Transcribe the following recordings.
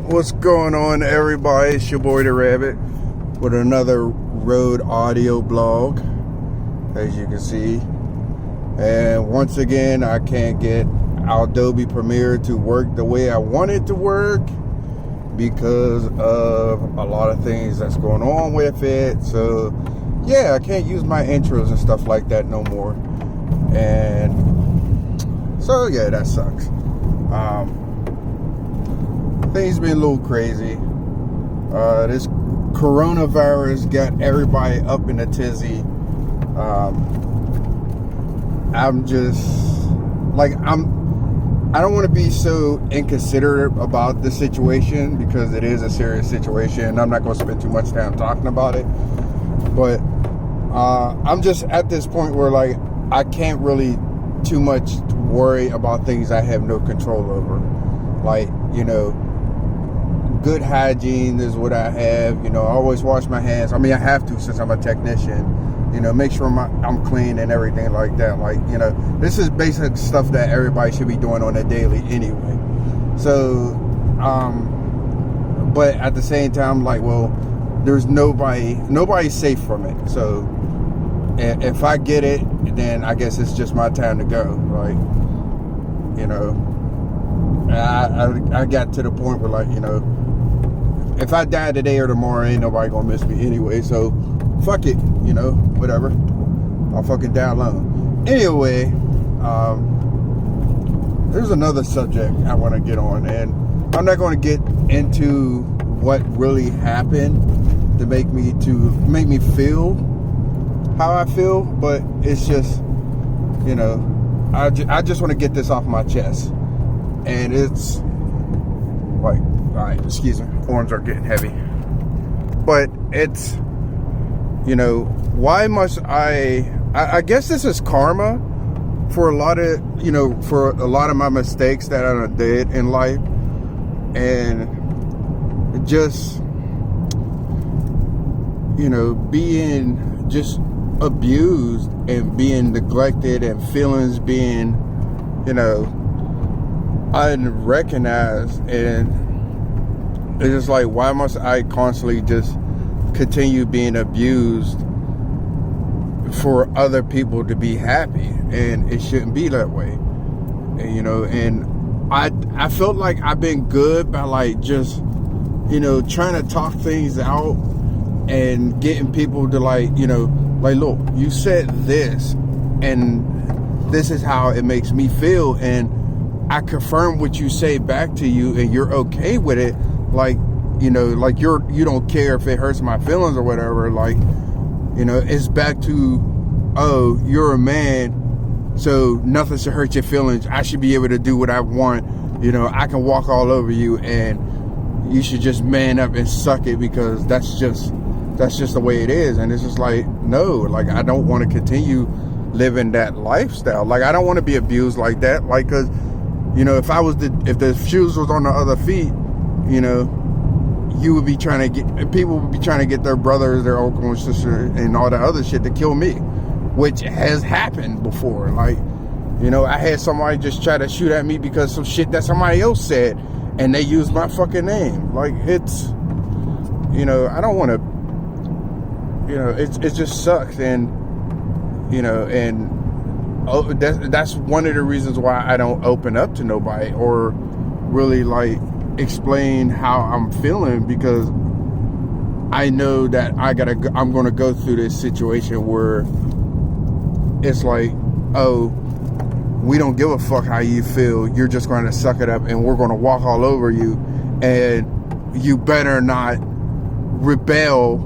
What's going on, everybody? It's your boy the Rabbit with another Rode audio blog, as you can see. And once again, I can't get Adobe Premiere to work the way I want it to work because of a lot of things that's going on with it. So yeah, I can't use my intros and stuff like that no more. And so yeah, that sucks. Things been a little crazy. This coronavirus got everybody up in a tizzy. I'm just like, I don't want to be so inconsiderate about the situation because it is a serious situation. I'm not going to spend too much time talking about it, but I'm just at this point where like I can't really too much worry about things I have no control over. Like, you know, good hygiene is what I have. You know, I always wash my hands. I mean, I have to since I'm a technician. You know, make sure I'm clean and everything like that. Like, you know, this is basic stuff that everybody should be doing on a daily anyway. So, but at the same time, like, well, there's nobody's safe from it. So, if I get it, then I guess it's just my time to go. Like, you know, I got to the point where, like, you know, if I die today or tomorrow, ain't nobody gonna miss me anyway. So, fuck it, you know, whatever. I'll fucking die alone. Anyway, there's another subject I want to get on, and I'm not going to get into what really happened to make me feel how I feel, but it's just, you know, I just want to get this off my chest. And it's like, all right, excuse me, horns are getting heavy, but it's, you know, why must I guess this is karma for a lot of, you know, for a lot of my mistakes that I did in life, and just, you know, being just abused and being neglected and feelings being, you know, unrecognized. And it's just like, why must I constantly just continue being abused for other people to be happy? And it shouldn't be that way. And, you know, and I felt like I've been good by, like, just, you know, trying to talk things out and getting people to, like, you know, like, look, you said this and this is how it makes me feel, and I confirm what you say back to you and you're okay with it. Like, you know, like you don't care if it hurts my feelings or whatever. Like, you know, it's back to, oh, you're a man, so nothing should hurt your feelings. I should be able to do what I want. You know, I can walk all over you, and you should just man up and suck it because that's just the way it is. And it's just like, no, like, I don't want to continue living that lifestyle. Like, I don't want to be abused like that. Like, cause, you know, if the shoes was on the other feet, you know, people would be trying to get their brothers, their uncle and sister and all the other shit to kill me, which has happened before. Like, you know, I had somebody just try to shoot at me because some shit that somebody else said, and they used my fucking name. Like, it's, you know, I don't want to, you know, it just sucks. And, you know, and that's one of the reasons why I don't open up to nobody or really, like, explain how I'm feeling, because I know that I'm going to go through this situation where it's like, oh, we don't give a fuck how you feel. You're just going to suck it up and we're going to walk all over you, and you better not rebel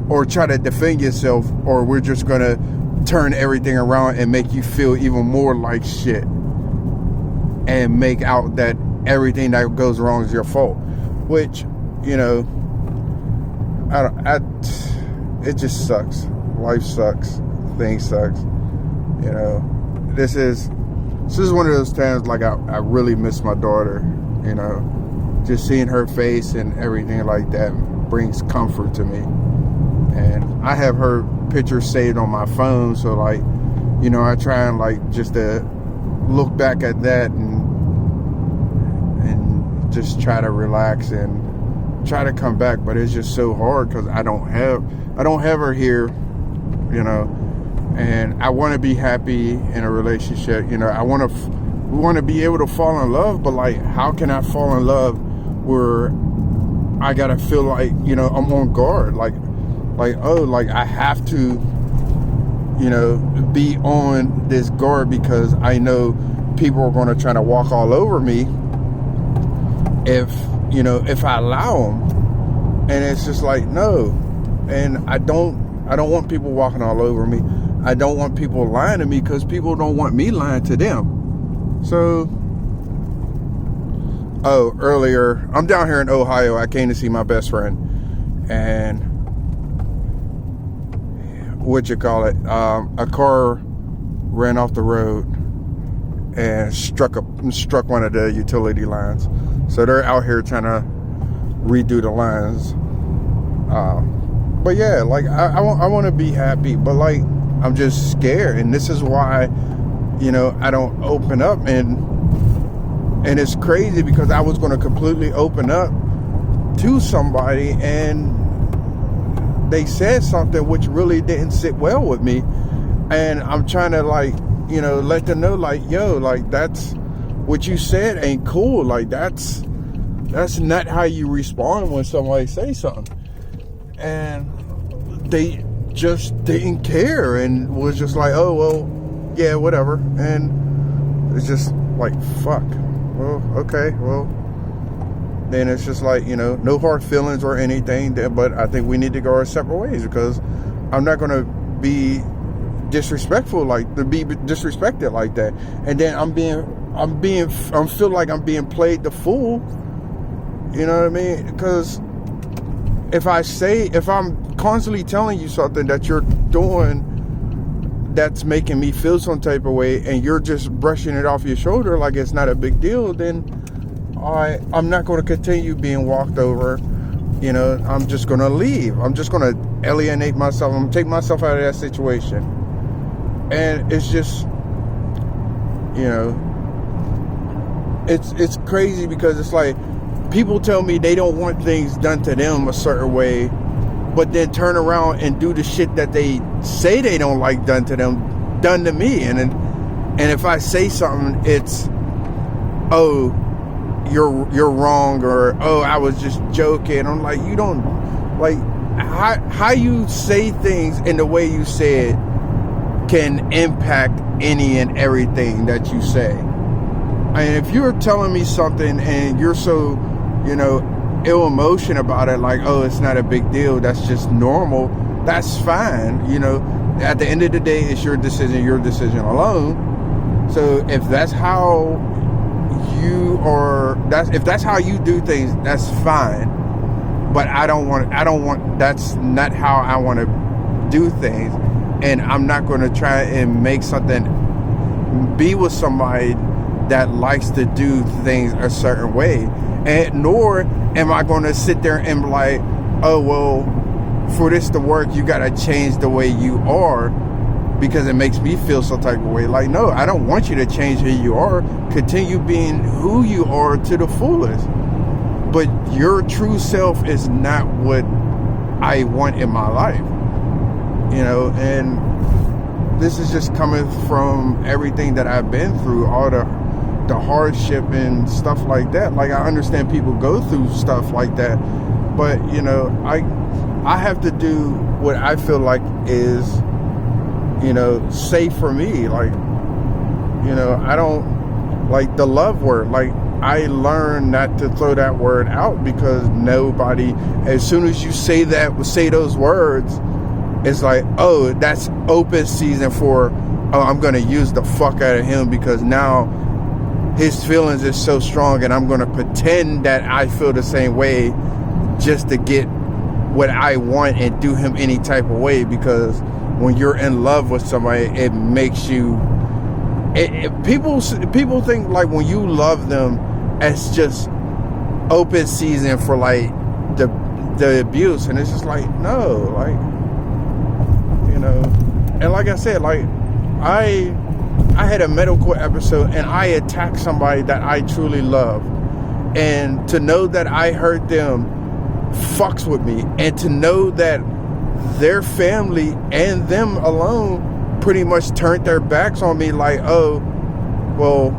or try to defend yourself, or we're just going to turn everything around and make you feel even more like shit and make out that everything that goes wrong is your fault. Which, you know, it just sucks. Life sucks. Things sucks. You know, this is one of those times, like, I really miss my daughter. You know, just seeing her face and everything like that brings comfort to me. And I have her picture saved on my phone, so, like, you know, I try and, like, just to look back at that and just try to relax and try to come back, but it's just so hard because I don't have her here, you know. And I want to be happy in a relationship, you know. We want to be able to fall in love, but like, how can I fall in love where I gotta feel like, you know, I'm on guard, like I have to, you know, be on this guard because I know people are going to try to walk all over me if I allow them. And it's just like, no. And I don't want people walking all over me. I don't want people lying to me because people don't want me lying to them. So, earlier, I'm down here in Ohio. I came to see my best friend, and a car ran off the road and struck one of the utility lines. So they're out here trying to redo the lines. But yeah, like I want to be happy, but like I'm just scared, and this is why, you know, I don't open up. And it's crazy because I was going to completely open up to somebody, and they said something which really didn't sit well with me. And I'm trying to, like, you know, let them know, like, yo, like, that's what you said ain't cool. Like, that's not how you respond when somebody says something. And they just didn't care and was just like, oh, well, yeah, whatever. And it's just like, fuck. Well, okay, well, then it's just like, you know, no hard feelings or anything, but I think we need to go our separate ways because I'm not going to be disrespectful, like, to be disrespected like that. And then I feel like I'm being played the fool, you know what I mean? Because if I'm constantly telling you something that you're doing that's making me feel some type of way, and you're just brushing it off your shoulder like it's not a big deal, then I'm not going to continue being walked over. You know, I'm just going to leave. I'm just going to alienate myself. I'm going to take myself out of that situation. And it's just, you know, it's crazy because it's like people tell me they don't want things done to them a certain way, but then turn around and do the shit that they say they don't like done to them, done to me. And if I say something, it's, oh, you're wrong, or, oh, I was just joking. I'm like, you don't, like, how you say things in the way you say it can impact any and everything that you say. And if you're telling me something and you're so, you know, ill emotion about it, like, oh, it's not a big deal, that's just normal, that's fine. You know, at the end of the day, it's your decision alone. So if that's how if that's how you do things, that's fine. But that's not how I want to do things. And I'm not going to try and make be with somebody that likes to do things a certain way. And nor am I going to sit there and be like, oh, well, for this to work, you got to change the way you are because it makes me feel some type of way. Like, no, I don't want you to change who you are. Continue being who you are to the fullest. But your true self is not what I want in my life. You know, and this is just coming from everything that I've been through, all the hardship and stuff like that. Like, I understand people go through stuff like that, but, you know, I have to do what I feel like is, you know, safe for me. Like, you know, I don't like the love word. Like, I learned not to throw that word out because nobody, as soon as you say those words, it's like, oh, that's open season for, oh, I'm going to use the fuck out of him because now his feelings is so strong and I'm going to pretend that I feel the same way just to get what I want and do him any type of way. Because when you're in love with somebody, it makes you, people think like when you love them, it's just open season for like the abuse. And it's just like, no, like, you know. And like I said, like I had a medical episode and I attacked somebody that I truly love. And to know that I hurt them fucks with me. And to know that their family and them alone pretty much turned their backs on me, like, oh, well,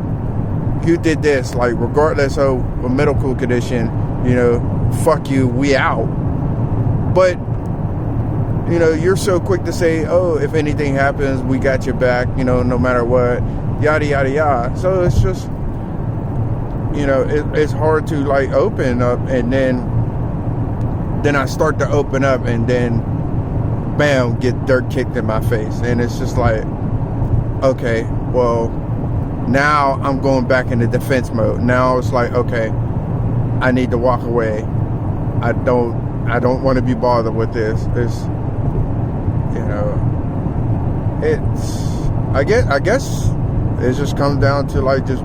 you did this, like, regardless of a medical condition, you know, fuck you, we out. But, you know, you're so quick to say, oh, if anything happens, we got your back, you know, no matter what, yada, yada, yada. So it's just, you know, it's hard to, like, open up, and then I start to open up, and then, bam, get dirt kicked in my face. And it's just like, okay, well, now I'm going back into defense mode. Now it's like, okay, I need to walk away. I don't want to be bothered with this. It's, you know, it's, I guess it just comes down to, like, just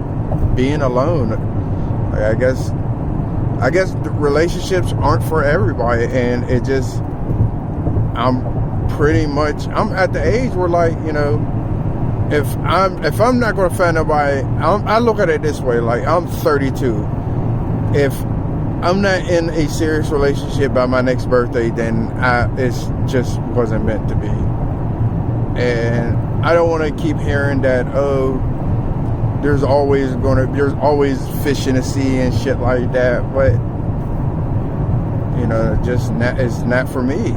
being alone. Like, I guess the relationships aren't for everybody, and it just, I'm at the age where, like, you know, if I'm not going to find nobody, I look at it this way, like, I'm 32. If I'm not in a serious relationship by my next birthday, then it just wasn't meant to be. And I don't want to keep hearing that, oh, there's always fish in the sea and shit like that. But, you know, it's not for me,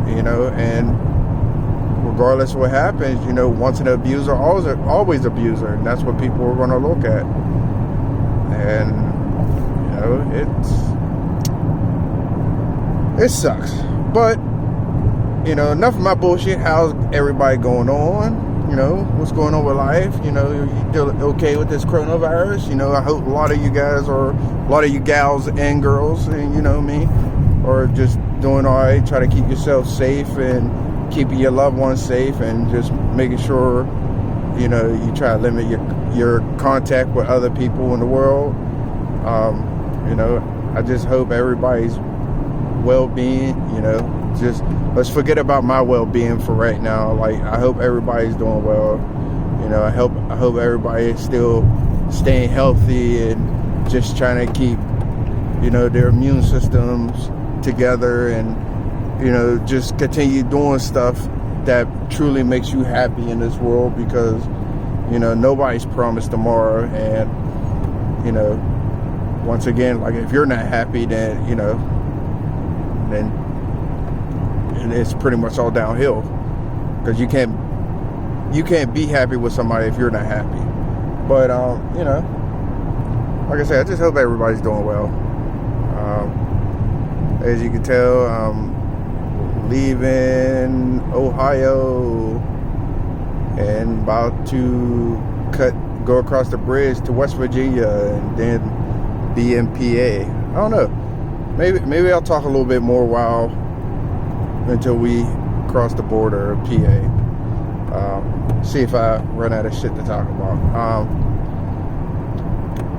you know. And regardless of what happens, you know, once an abuser, always abuser. And that's what people are going to look at. And, you know, it sucks. But, you know, enough of my bullshit. How's everybody going on? You know, what's going on with life? You know, you still okay with this coronavirus? You know, I hope a lot of you gals and girls, and, you know me, are just doing all right. Try to keep yourself safe and keeping your loved ones safe, and just making sure, you know, you try to limit your contact with other people in the world. You know, I just hope everybody's well-being, you know. Just let's forget about my well-being for right now. Like, I hope everybody's doing well. You know, I hope everybody is still staying healthy and just trying to keep, you know, their immune systems together, and, you know, just continue doing stuff that truly makes you happy in this world, because, you know, nobody's promised tomorrow. And, you know, once again, like, if you're not happy, then, you know, then it's pretty much all downhill, because you can't be happy with somebody if you're not happy. But you know, like I said, I just hope everybody's doing well. As you can tell, I'm leaving Ohio and about to go across the bridge to West Virginia, and then be in PA. I don't know, maybe I'll talk a little bit more until we cross the border of PA. See if I run out of shit to talk about.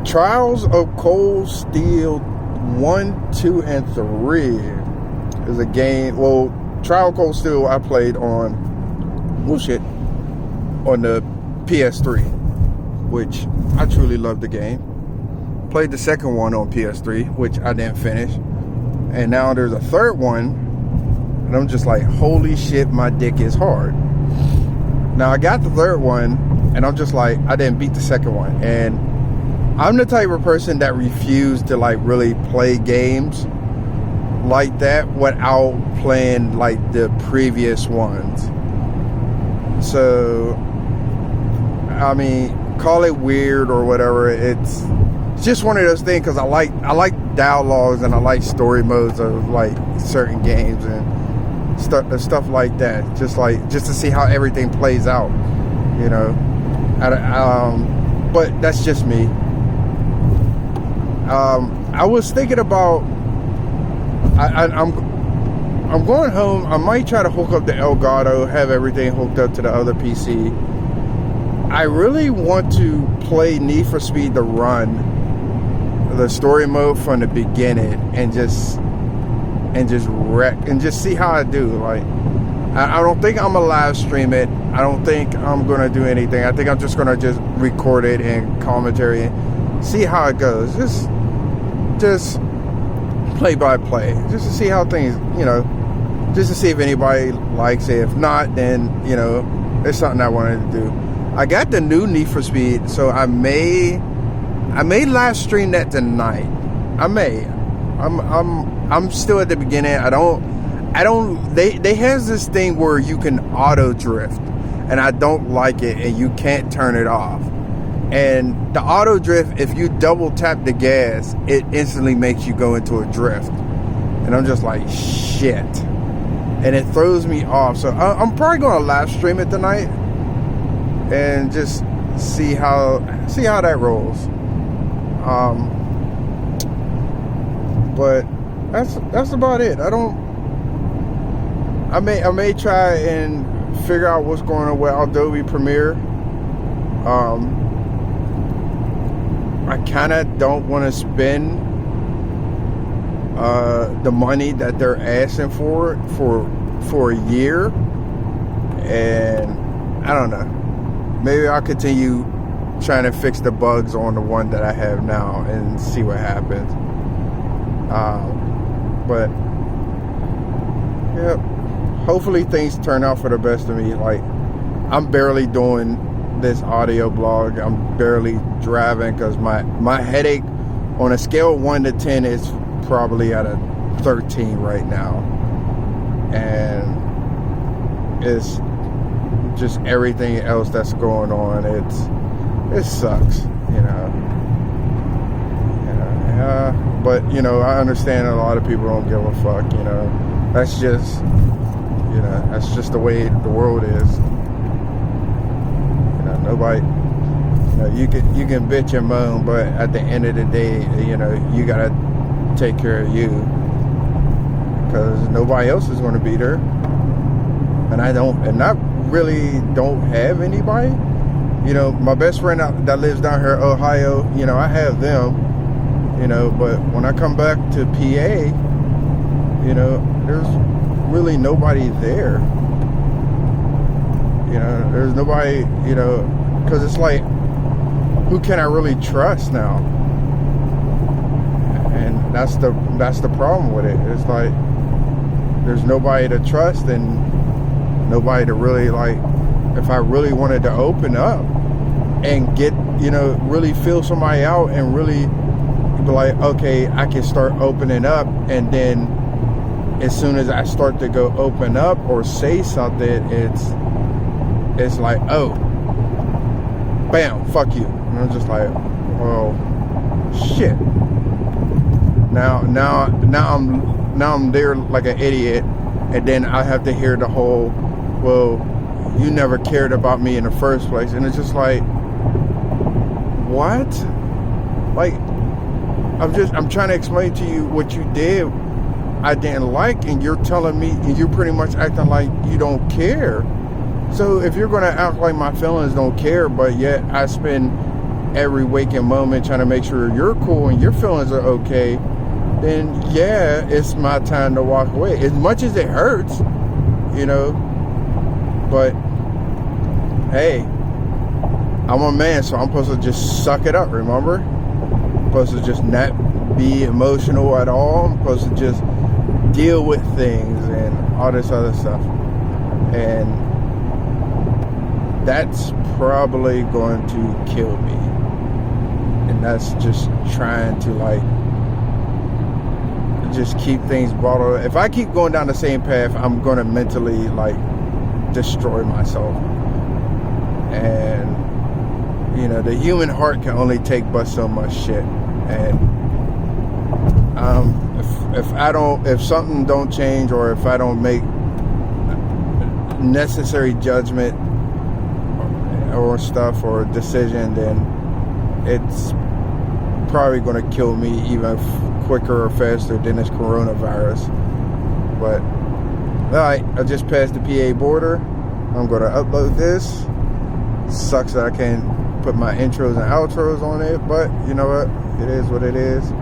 Trials of Cold Steel 1, 2, and 3 is a game. Well, Trial of Cold Steel I played on the PS3, which I truly loved the game. Played the second one on PS3, which I didn't finish. And now there's a third one, and I'm just like, holy shit, my dick is hard. Now, I got the third one, and I'm just like, I didn't beat the second one. And I'm the type of person that refused to, like, really play games like that without playing, like, the previous ones. So, I mean, call it weird or whatever. It's just one of those things, because I like dialogues, and I like story modes of, like, certain games and stuff like that, just to see how everything plays out, you know. But that's just me. I was thinking about, I'm going home. I might try to hook up the Elgato, have everything hooked up to the other PC. I really want to play Need for Speed The Run, the story mode from the beginning, and just wreck and just see how I do. Like, I don't think I'm gonna live stream it. I don't think I'm gonna do anything. I think I'm just gonna record it and commentary and see how it goes. Just just play by play, just to see how things, just to see if anybody likes it. If not, then, it's something I wanted to do. I got the new Need for Speed, so I may live stream that tonight. I'm still at the beginning. They has this thing where you can auto drift, and I don't like it, and you can't turn it off. And the auto drift, if you double tap the gas, it instantly makes you go into a drift. And I'm just like, shit. And it throws me off. So I'm probably going to live stream it tonight and just see how that rolls. But that's about it. I may try and figure out what's going on with Adobe Premiere. I kind of don't want to spend the money that they're asking for a year, and I don't know. Maybe I'll continue trying to fix the bugs on the one that I have now and see what happens. But yeah, hopefully things turn out for the best of me. Like, I'm barely doing this audio blog. I'm barely driving because my headache on a scale of 1 to 10 is probably at a 13 right now, and it's just everything else that's going on. It sucks, but I understand a lot of people don't give a fuck. That's just the way the world is. Nobody, you can bitch and moan, but at the end of the day, you gotta take care of you, because nobody else is going to be there, and I really don't have anybody. My best friend that lives down here in Ohio, I have them, but when I come back to PA, there's really nobody there. There's nobody, because it's like, who can I really trust now? And that's the problem with it. It's like, there's nobody to trust and nobody to really, like, if I really wanted to open up and get, really feel somebody out and really be like, okay, I can start opening up, and then as soon as I start to go open up or say something, it's like, oh, bam, fuck you. And I'm just like, well, shit. Now I'm there like an idiot, and then I have to hear the whole, well, you never cared about me in the first place. And it's just like, what? Like, I'm trying to explain to you what you did I didn't like, and you're telling me, and you're pretty much acting like you don't care. So if you're going to act like my feelings don't care, but yet I spend every waking moment trying to make sure you're cool and your feelings are okay, then yeah, it's my time to walk away. As much as it hurts, but hey, I'm a man, so I'm supposed to just suck it up, remember? I'm supposed to just not be emotional at all. I'm supposed to just deal with things and all this other stuff. And that's probably going to kill me. And that's just trying to, like, just keep things bottled. If I keep going down the same path, I'm going to mentally, like, destroy myself. And, the human heart can only take but so much shit. And if something don't change, or if I don't make necessary judgment or stuff or decision, then it's probably going to kill me even quicker or faster than this coronavirus. But alright, I just passed the PA border. I'm going to upload this. Sucks that I can't put my intros and outros on it, but you know what, it is what it is.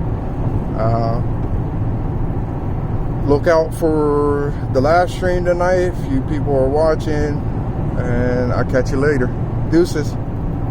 Look out for the live stream tonight if you people are watching, and I'll catch you later. Deuces.